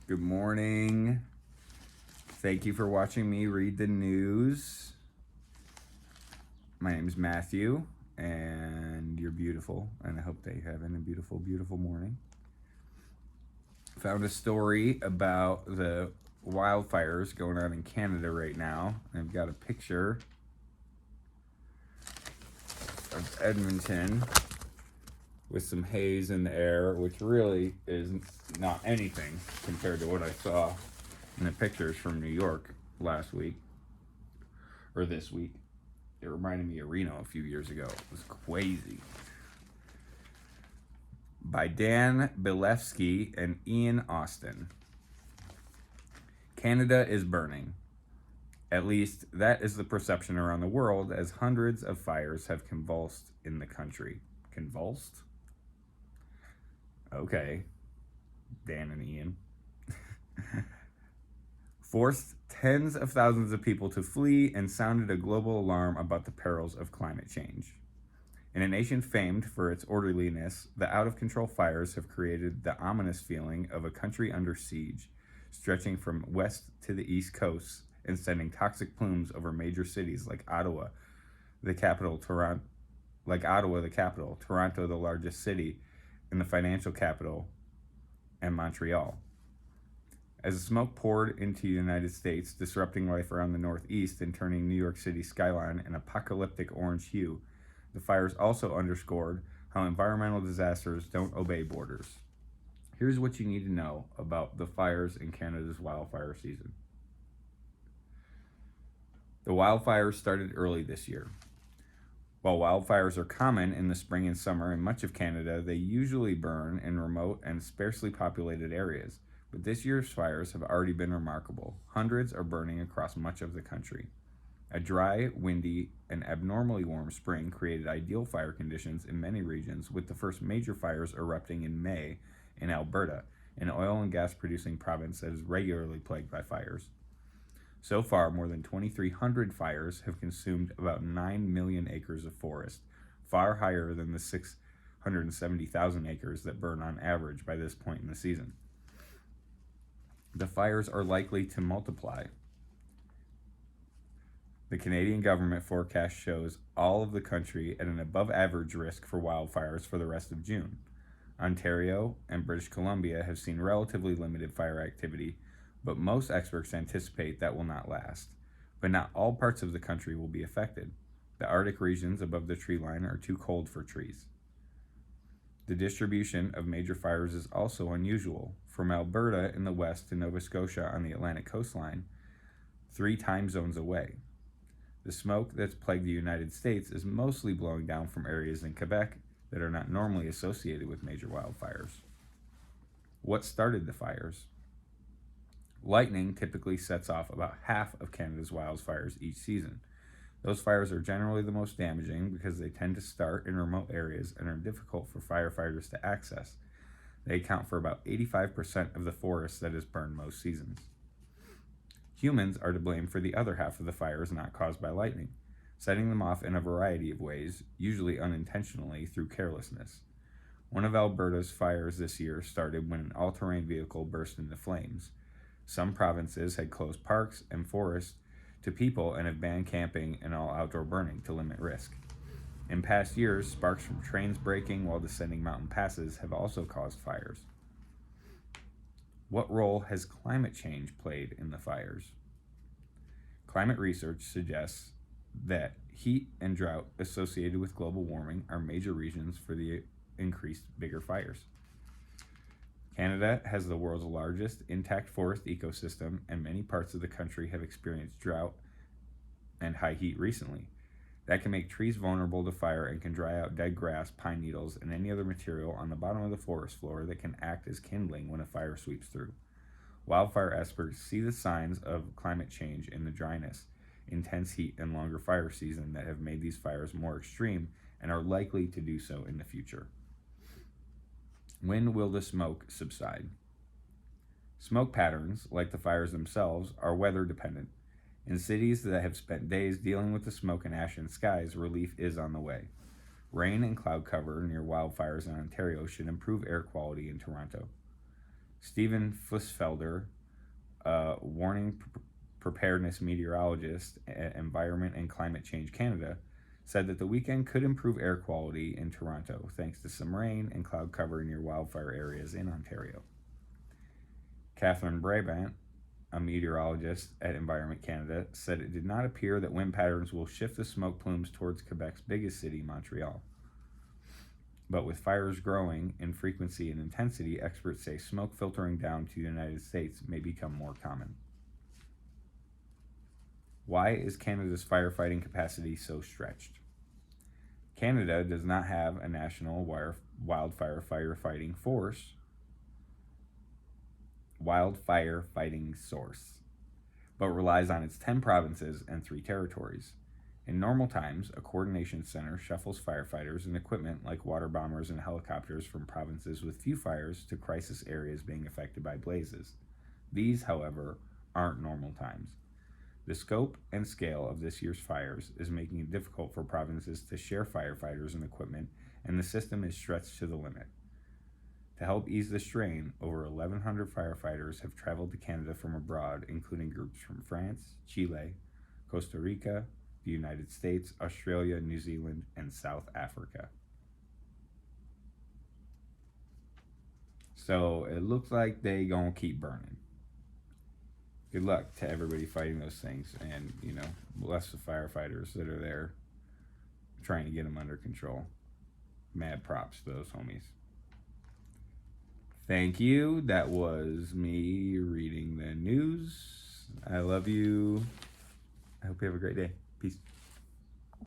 Good morning. Thank you for watching me read the news. My name is Matthew, and you're beautiful, and I hope that you're having a beautiful, beautiful morning. Found a story about the wildfires going on in Canada right now. I've got a picture of Edmonton with some haze in the air, which really is not anything compared to what I saw in the pictures from New York last week, or this week. It reminded me of Reno a few years ago. It was crazy. By Dan Bilefsky and Ian Austin. Canada is burning. At least that is the perception around the world, as hundreds of fires have convulsed in the country. Convulsed? Okay, Dan and Ian. Forced tens of thousands of people to flee and sounded a global alarm about the perils of climate change. In a nation famed for its orderliness, the out-of-control fires have created the ominous feeling of a country under siege, stretching from west to the east coast and sending toxic plumes over major cities like Ottawa, the capital, Toronto, the largest city, and the financial capital, and Montreal. As the smoke poured into the United States, disrupting life around the Northeast and turning New York City's skyline an apocalyptic orange hue, the fires also underscored how environmental disasters don't obey borders. Here's what you need to know about the fires in Canada's wildfire season. The wildfires started early this year. While wildfires are common in the spring and summer in much of Canada, they usually burn in remote and sparsely populated areas. But this year's fires have already been remarkable. Hundreds are burning across much of the country. A dry, windy, and abnormally warm spring created ideal fire conditions in many regions, with the first major fires erupting in May in Alberta, an oil and gas producing province that is regularly plagued by fires. So far, more than 2,300 fires have consumed about 9 million acres of forest, far higher than the 670,000 acres that burn on average by this point in the season. The fires are likely to multiply. The Canadian government forecast shows all of the country at an above-average risk for wildfires for the rest of June. Ontario and British Columbia have seen relatively limited fire activity, but most experts anticipate that will not last. But not all parts of the country will be affected. The Arctic regions above the tree line are too cold for trees. The distribution of major fires is also unusual. From Alberta in the west to Nova Scotia on the Atlantic coastline, 3 time zones away. The smoke that's plagued the United States is mostly blowing down from areas in Quebec that are not normally associated with major wildfires. What started the fires? Lightning typically sets off about half of Canada's wildfires each season. Those fires are generally the most damaging because they tend to start in remote areas and are difficult for firefighters to access. They account for about 85% of the forest that is burned most seasons. Humans are to blame for the other half of the fires not caused by lightning, setting them off in a variety of ways, usually unintentionally through carelessness. One of Alberta's fires this year started when an all-terrain vehicle burst into flames. Some provinces had closed parks and forests to people and have banned camping and all outdoor burning to limit risk. In past years, sparks from trains breaking while descending mountain passes have also caused fires. What role has climate change played in the fires? Climate research suggests that heat and drought associated with global warming are major reasons for the increased bigger fires. Canada has the world's largest intact forest ecosystem, and many parts of the country have experienced drought and high heat recently. That can make trees vulnerable to fire and can dry out dead grass, pine needles, and any other material on the bottom of the forest floor that can act as kindling when a fire sweeps through. Wildfire experts see the signs of climate change in the dryness, intense heat, and longer fire season that have made these fires more extreme and are likely to do so in the future. When will the smoke subside? Smoke patterns, like the fires themselves, are weather dependent. In cities that have spent days dealing with the smoke and ash in skies, relief is on the way. Rain and cloud cover near wildfires in Ontario should improve air quality in Toronto. Stephen Fussfelder, a warning preparedness meteorologist at Environment and Climate Change Canada, said that the weekend could improve air quality in Toronto thanks to some rain and cloud cover near wildfire areas in Ontario. Catherine Brabant, a meteorologist at Environment Canada, said it did not appear that wind patterns will shift the smoke plumes towards Quebec's biggest city, Montreal. But with fires growing in frequency and intensity, experts say smoke filtering down to the United States may become more common. Why is Canada's firefighting capacity so stretched? Canada does not have a national wildfire fighting source, but relies on its 10 provinces and 3 territories. In normal times, a coordination center shuffles firefighters and equipment like water bombers and helicopters from provinces with few fires to crisis areas being affected by blazes. These, however, aren't normal times. The scope and scale of this year's fires is making it difficult for provinces to share firefighters and equipment, and the system is stretched to the limit. To help ease the strain, over 1,100 firefighters have traveled to Canada from abroad, including groups from France, Chile, Costa Rica, the United States, Australia, New Zealand, and South Africa. So it looks like they gonna keep burning. Good luck to everybody fighting those things, and bless the firefighters that are there trying to get them under control. Mad props to those homies. Thank you. That was me reading the news. I love you. I hope you have a great day. Peace.